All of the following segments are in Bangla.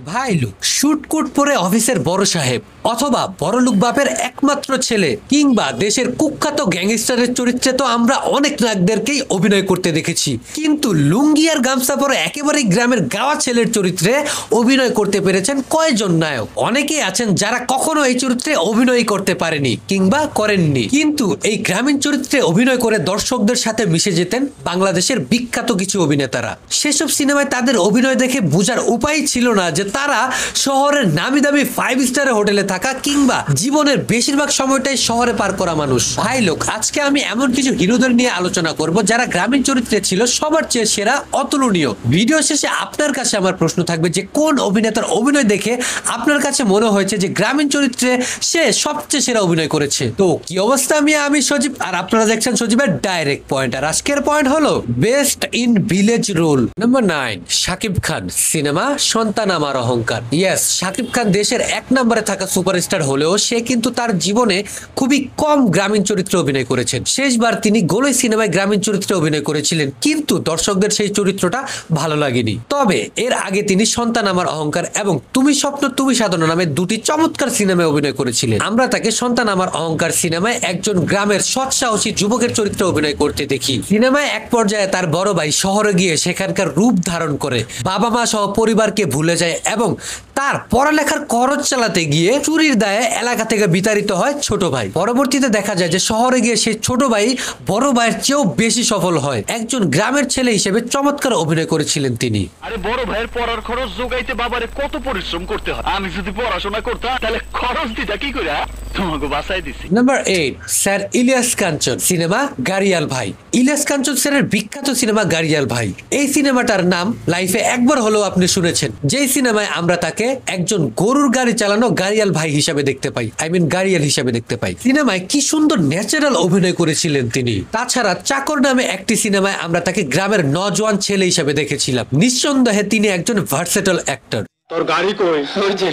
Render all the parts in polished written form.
ভাই লোক শুটকুট পরে অফিসের বড় সাহেব অথবা বড়লোক বাপের একমাত্র ছেলে কিংবা দেশের কুখ্যাত গ্যাংস্টারের চরিত্রে তো আমরা অনেক নায়কদেরকেই অভিনয় করতে দেখেছি, কিন্তু লুঙ্গি আর গামছা পরে একেবারেই গ্রামের গাওয়া ছেলের চরিত্রে অভিনয় করতে পেরেছেন কয়জন নায়ক? অনেকেই আছেন যারা কখনো এই চরিত্রে অভিনয় করতে পারেনি কিংবা করেননি, কিন্তু এই গ্রামীণ চরিত্রে অভিনয় করে দর্শকদের সাথে মিশে যেতেন বাংলাদেশের বিখ্যাত কিছু অভিনেতারা। সেসব সিনেমায় তাদের অভিনয় দেখে বোঝার উপায় ছিল না যে তারা শহরের নামি দামি 5 স্টারের হোটেলে থাকা কিংবা জীবনের বেশিরভাগ সময়টাই শহরে পার করা মানুষ। ভাই লোক, আজকে আমি এমন কিছু হিরোদের নিয়ে আলোচনা করব যারা গ্রামীণ চরিত্রে ছিল সবার চেয়ে সেরা, অতুলনীয়। ভিডিও শেষে আপনার কাছে আমার প্রশ্ন থাকবে যে কোন অভিনেতার অভিনয় দেখে আপনার কাছে মনে হয়েছে যে গ্রামীণ চরিত্রে সে সবচেয়ে সেরা অভিনয় করেছে। তো কি অবস্থা আমি সজীব, আর আপনারা দেখছেন সজীবের ডাইরেক্ট পয়েন্ট। আর আজকের পয়েন্ট হলো best in village role. Number 9, Shakib Khan, cinema Shontan Amar অহংকার। ইয়েস, শাকিব খান দেশের 1 নম্বরে থাকা সুপারস্টার হলেও সে কিন্তু তার জীবনে খুবই কম গ্রামীণ চরিত্রে অভিনয় করেছেন। শেষবার তিনি গোলই সিনেমায় গ্রামীণ চরিত্রে অভিনয় করেছিলেন, কিন্তু দর্শকদের সেই চরিত্রটা ভালো লাগেনি। তবে এর আগে তিনি সন্তান আমার অহংকার এবং তুমি স্বপ্ন তুমি সাধনা নামে দুটি চমৎকার সিনেমায় অভিনয় করেছিলেন। আমরা তাকে সন্তান আমার অহংকার সিনেমায় একজন গ্রামের সৎ সাহসী যুবকের চরিত্রে অভিনয় করতে দেখি। সিনেমায় এক পর্যায়ে তার বড় ভাই শহরে গিয়ে সেখানকার রূপ ধারণ করে বাবা মা সহ পরিবারকে ভুলে যায় এবং তার পড়ালেখার খরচ চালাতে গিয়ে চুরির দায়ে এলাকা থেকে বিতাড়িত হয় ছোট ভাই। পরবর্তীতে দেখা যায় যে শহরে গিয়ে সেই ছোট ভাই বড় ভাইয়ের চেয়েও বেশি সফল হয়। একজন গ্রামের ছেলে হিসেবে চমৎকার অভিনয় করেছিলেন তিনি। আরে বড় ভাইয়ের পড়ার খরচ জোগাইতে বাবারে কত পরিশ্রম করতে হয়। আমি যদি পড়াশোনা করতাম তাহলে খরচ দিতা কি করে তোমাকে বাঁচাই দিছি। Number 8, sir Ilias Kanchan, cinema গাড়িয়াল ভাই। ইলিয়াস কাঞ্চন স্যারের বিখ্যাত সিনেমা গাড়িয়াল ভাই। এই সিনেমাটার নাম লাইফে একবার হলেও আপনি শুনেছেন, যেই সিনেমায় আমরা তাকে একজন গরুর গাড়ি চালানো গাড়িয়াল ভাই হিসাবে দেখতে পাই, গাড়িয়াল হিসাবে দেখতে পাই। সিনেমায় কি সুন্দর ন্যাচারাল অভিনয় করেছিলেন তিনি। তাছাড়া চাকর নামে একটি সিনেমায় আমরা তাকে গ্রামের নজওয়ান ছেলে হিসাবে দেখেছিলাম। নিঃসন্দেহে তিনি একজন ভার্সেটাল অ্যাক্টর। তোর গাড়ি কই? ওই যে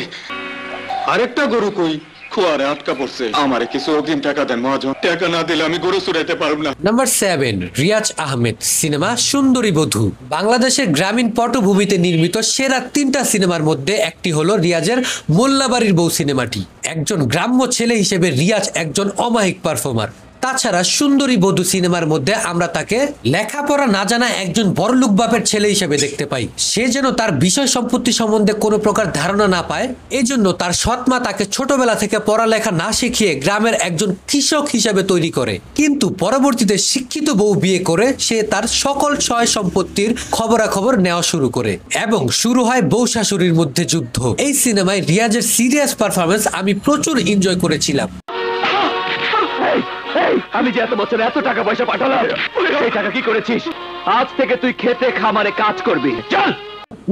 আরেকটা গরু কই? খুয়ারে আটকা পড়ছে। আমারে কিছু অগ্রিম টাকা দেন মহাজন, টাকা না দিলে আমি গরু চুরাইতে পারব না। নাম্বার 7, রিয়াজ আহমেদ, সিনেমা সুন্দরী বধূ। বাংলাদেশের গ্রামীণ পটভূমিতে নির্মিত সেরা 3টা সিনেমার মধ্যে একটি হলো রিয়াজের মোল্লাবাড়ির বউ সিনেমাটি। একজন গ্রাম্য ছেলে হিসেবে রিয়াজ একজন অমায়িক পারফর্মার। তাছাড়া সুন্দরী বধূ সিনেমার মধ্যে আমরা তাকে লেখাপড়া না জানা একজন বড়লোক বাপের ছেলে হিসেবে দেখতে পাই। সে যেন তার বিষয় সম্পত্তি সম্বন্ধে কোনো প্রকার ধারণা না পায়, এজন্য তার সৎ মা তাকে ছোটবেলা থেকে পড়ালেখা না শিখিয়ে গ্রামের একজন কৃষক হিসেবে তৈরি করে। কিন্তু পরবর্তীতে শিক্ষিত বউ বিয়ে করে সে তার সকল সয় সম্পত্তির খবরাখবর নেওয়া শুরু করে এবং শুরু হয় বউ শাশুড়ির মধ্যে যুদ্ধ। এই সিনেমায় রিয়াজের সিরিয়াস পারফরমেন্স আমি প্রচুর এনজয় করেছিলাম। আমি যে এত বছর এত টাকা পয়সা পাঠালাম, এই টাকা কি করেছিস? আজ থেকে তুই খেতে খামারে কাজ করবি, চল।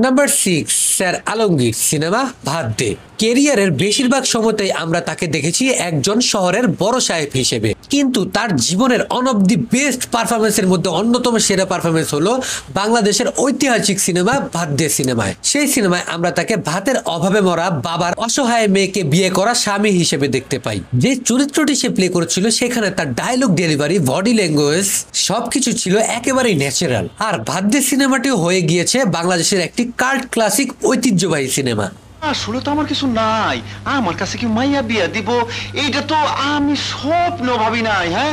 নাম্বার 6, স্যার আলমগীর, সিনেমা ভাত দে। কেরিয়ারের বেশিরভাগ সময়তেই আমরা তাকে দেখেছি একজন শহরের বড় সাহেব হিসেবে, কিন্তু তার জীবনের অন অফ দি বেস্ট পারফরমেন্সের মধ্যে অন্যতম সেরা পারফরমেন্স হলো বাংলাদেশের ঐতিহাসিক সিনেমা ভাত দে সিনেমায়। সেই সিনেমায় আমরা তাকে ভাতের অভাবে মরা বাবার অসহায় মেয়েকে বিয়ে করা স্বামী হিসেবে দেখতে পাই। যে চরিত্রটি সে প্লে করেছিল সেখানে তার ডায়লগ ডেলিভারি, বডি ল্যাঙ্গুয়েজ সবকিছু ছিল একেবারেই ন্যাচারাল। আর ভাত দে সিনেমাটিও হয়ে গিয়েছে বাংলাদেশের একটি কাল্ট ক্লাসিক ঐতিহ্যবাহী সিনেমা। আসলে তো আমার কিছু নাই, আমার কাছে কি মাইয়া বিয়া দিব এইটা তো আমি স্বপ্ন ভাবি নাই। হ্যাঁ,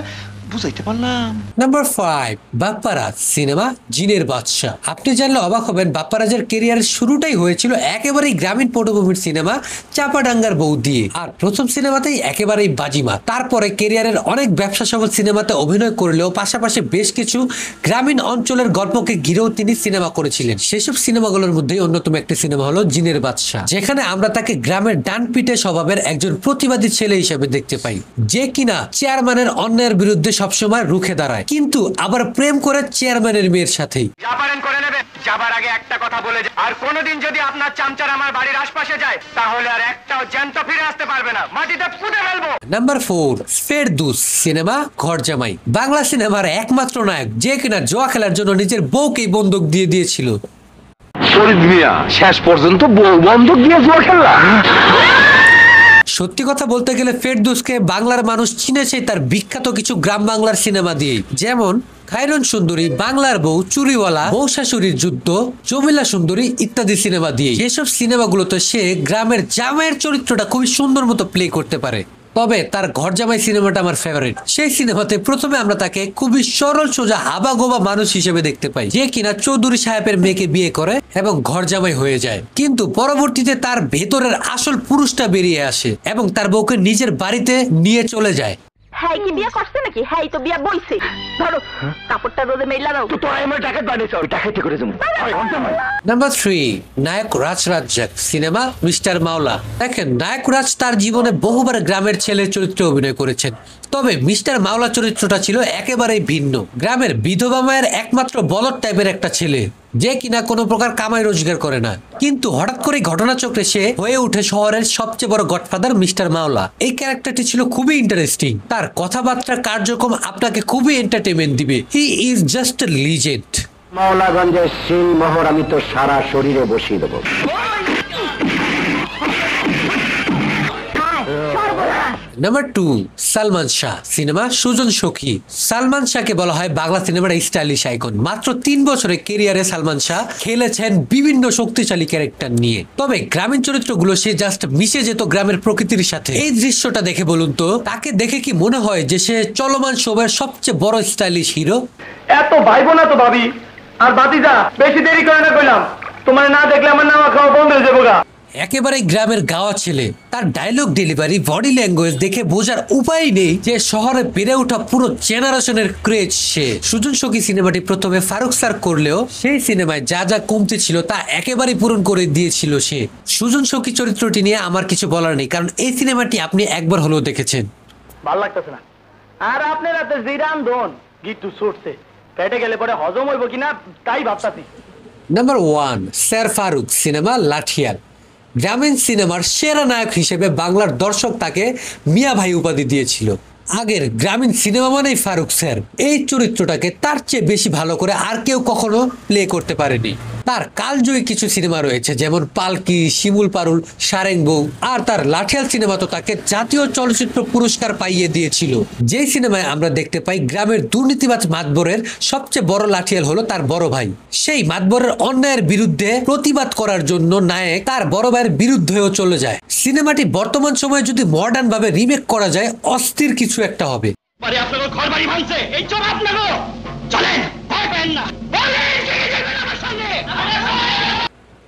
বুঝাইতে পারলাম। নাম্বার 5, বাপ্পারাজ, সিনেমা জিনের বাদশা। আপনি জানলে অবাক হবেন, বাপ্পারাজের কেরিয়ারের শুরুটাই হয়েছিল একেবারেই গ্রামীণ পটভূমির সিনেমা চাপাডাঙ্গার বউ দিয়ে, আর প্রথম সিনেমাতেই একেবারেই বাজিমা। তারপরে কেরিয়ারের অনেক ব্যবসা সফল সিনেমাতে অভিনয় করলেও পাশাপাশি বেশ কিছু গ্রামীণ অঞ্চলের গল্পকে ঘিরেও তিনি সিনেমা করেছিলেন। সেসব সিনেমাগুলোর মধ্যে অন্যতম একটি সিনেমা হলো জিনের বাদশা, যেখানে আমরা তাকে গ্রামের ডানপিটে স্বভাবের একজন প্রতিবাদী ছেলে হিসেবে দেখতে পাই, যে কিনা চেয়ারম্যানের অন্যায়ের বিরুদ্ধে সবসময় রুখে দাঁড়ায়, কিন্তু আবার প্রেম করে চেয়ারম্যানের মেয়ের সাথেই। যা পারেন করে নেবে, যাবার আগে একটা কথা বলে যায়, আর কোনোদিন যদি আপনার চামচার আমার বাড়ির আশপাশে যায় তাহলে আর একটাও জ্যান্ত ফিরে আসতে পারবে না, মাটিতে পুঁতে ফেলবো। নাম্বার 4, ফেরদৌস, সিনেমা ঘর জামাই। বাংলা সিনেমার একমাত্র নায়ক যে কিনা জুয়া খেলার জন্য নিজের বউকেই বন্দুক দিয়ে দিয়েছিল। শরীর মিয়া শেষ পর্যন্ত বউ বন্দুক দিয়ে জুয়া খেললা। সত্যি কথা বলতে গেলে ফেরদৌসকে বাংলার মানুষ চিনেছে তার বিখ্যাত কিছু গ্রাম বাংলার সিনেমা দিয়ে, যেমন খায়রন সুন্দরী, বাংলার বউ, চুরিওয়ালা, বউ শাশুড়ির যুদ্ধ, জমিলা সুন্দরী ইত্যাদি সিনেমা দিয়ে যেসব সিনেমাগুলোতে সে গ্রামের জামাইয়ের চরিত্রটা খুবই সুন্দর মতো প্লে করতে পারে। তবে তার ঘর জামাই সিনেমাটা আমার ফেভারিট। সেই সিনেমাতে প্রথমে আমরা তাকে খুবই সরল সোজা হাবা গোবা মানুষ হিসেবে দেখতে পাই, যে কিনা চৌধুরী সাহেবের মেয়েকে বিয়ে করে এবং ঘর জামাই হয়ে যায়। কিন্তু পরবর্তীতে তার ভেতরের আসল পুরুষটা বেরিয়ে আসে এবং তার বউকে নিজের বাড়িতে নিয়ে চলে যায়। হ্যাঁ কি বিয়া করছে নাকি? হ্যাঁ তো বিয়া বইছে। ধরো কাপড়টা রোদে মেলা দাও। তো আমার ডাকাত বানিয়েছ, ওই ডাকাতি করে যাবো। নাম্বার 3, নায়ক রাজ রাজ্জাক সিনেমা মিস্টার মাওলা। দেখেন, নায়ক রাজ তার জীবনে বহুবার গ্রামের ছেলের চরিত্রে অভিনয় করেছেন, তবে মিস্টার মাওলা চরিত্রটা ছিল একেবারেই ভিন্ন। গ্রামের বিধবা মায়ের একমাত্র বলদ টাইপের একটা ছেলে, যে কিনা কোনো প্রকার কামাই রোজগার করে না, কিন্তু হঠাৎ করে ঘটনাচক্রে সে হয়ে ওঠে শহরের সবচেয়ে বড় গডফাদার মিস্টার মাওলা। এই ক্যারেক্টারটি ছিল খুবই ইন্টারেস্টিং। তার কথাবার্তার কার্যক্রম আপনাকে খুবই এন্টারটেইনমেন্ট দিবে। He is just a legend. মাওলাগঞ্জের সিং মোহর আমি তো সারা শরীরে বসিয়ে দেবো। Number 2, Salman Shah cinema Sujan Sakhi. সালমান শাহকে বলা হয় বাংলা সিনেমার স্টাইলিশ আইকন। মাত্র 3 বছরের কেরিয়ারে সালমান শাহ খেলেছেন বিভিন্ন শক্তিশালী ক্যারেক্টার নিয়ে, তবে গ্রামীণ চরিত্রগুলো সে জাস্ট মিশে যেত গ্রামের প্রকৃতির সাথে। এই দৃশ্যটা দেখে বলুন তো, তাকে দেখে কি মনে হয় যে সে চলমান সময়ের সবচেয়ে বড় স্টাইলিশ হিরো? এত ভাইবো না তো ভাবি আর বাতিজা, বেশি দেরি করে না কইলাম, তোমার না দেখলে আমার নামা খাওয়া বন্ধ হয়ে যাবো গা। একেবারে গ্রামের গাওয়া ছেলে। তার ডায়লগ ডেলিভারি, বডি ল্যাঙ্গুয়েজ দেখে বোঝার উপায় নেই যে শহরে বেড়ে ওঠা পুরো জেনারেশনের ক্রেজ সে। সুজন সখী সিনেমাটি প্রথমে ফারুক স্যার করলেও সেই সিনেমায় যা যা কমতি ছিল তা একেবারে পূরণ করে দিয়েছিল সে। সুজন সখী চরিত্রটি নিয়ে আমার কিছু বলার নেই, কারণ এই সিনেমাটি আপনি একবার হলেও দেখেছেন। ভাল লাগতেছে না। আর আপনার হাতে জিরান দন গিট্টু ছুটছে, পেটে গেলে পরে হজম হইব কিনা তাই ভাবতাছি। Number 1, sir Faruk cinema Lathiyal. গ্রামীণ সিনেমার সেরা নায়ক হিসেবে বাংলার দর্শক তাকে মিয়া ভাই উপাধি দিয়েছিল। আগের গ্রামীণ সিনেমা মানেই ফারুক স্যার। এই চরিত্রটাকে তার চেয়ে বেশি ভালো করে আর কেউ কখনো প্লে করতে পারেনি। তার কালজয়ী কিছু সিনেমা রয়েছে, যেমন পালকি, শিমুল পারুল, সারেং বউ, আর তার লাঠিয়াল সিনেমা তো তাকে জাতীয় চলচ্চিত্র পুরস্কার পাইয়ে দিয়েছিল। যে সিনেমায় আমরা দেখতে পাই গ্রামের দুর্নীতিবাজ মাতবরের সবচেয়ে বড় লাঠিয়াল হলো তার বড় ভাই। সেই মাতবরের অন্যায়ের বিরুদ্ধে প্রতিবাদ করার জন্য নায়ক তার বড় ভাইয়ের বিরুদ্ধেও চলে যায়। সিনেমাটি বর্তমান সময়ে যদি মডার্ন ভাবে রিমেক করা যায়, অস্থির কিছু একটা হবে। আপনার ঘর বাড়ি ভাঙছে, এই চোর আপনারও চলেন, ভয় পেন না।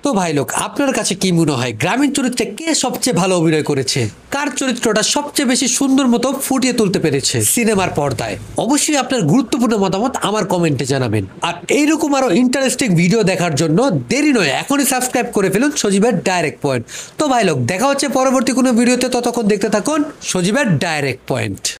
তো ভাই লোক, আপনার কাছে কি মনে হয় গ্রামীণ চরিত্রে কে সবচেয়ে ভালো অভিনয় করেছে? কার চরিত্রটা সবচেয়ে বেশি সুন্দর মতো ফুটিয়ে তুলতে পেরেছে সিনেমার পর্দায়? অবশ্যই আপনার গুরুত্বপূর্ণ মতামত আমার কমেন্টে জানাবেন। আর এইরকম আরো ইন্টারেস্টিং ভিডিও দেখার জন্য দেরি নয়, এখনই সাবস্ক্রাইব করে ফেলুন সজীবের ডাইরেক্ট পয়েন্ট। তো ভাই লোক, দেখা হচ্ছে পরবর্তী কোনো ভিডিওতে, ততক্ষণ দেখতে থাকুন সজীবের ডাইরেক্ট পয়েন্ট।